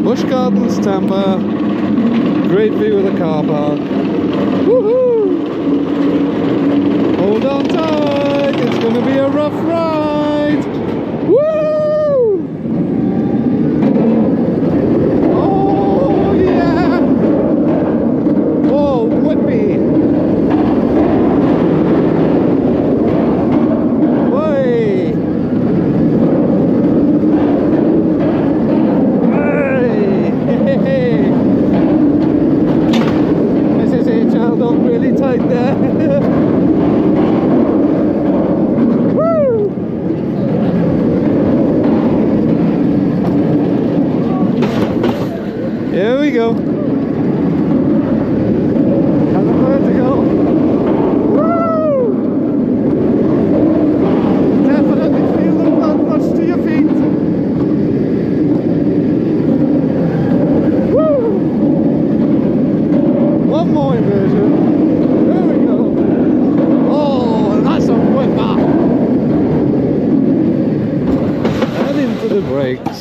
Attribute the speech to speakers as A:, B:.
A: Busch Gardens Tampa. Great view of the car park. Woohoo! Hold on tight, it's going to be a rough ride. Woo! Oh yeah! Whoa, whippy! Really tight there. Woo! Here we go. Have a vertical. Woo! Definitely feel the blood rush to your feet. Woo! One more inversion. The brakes.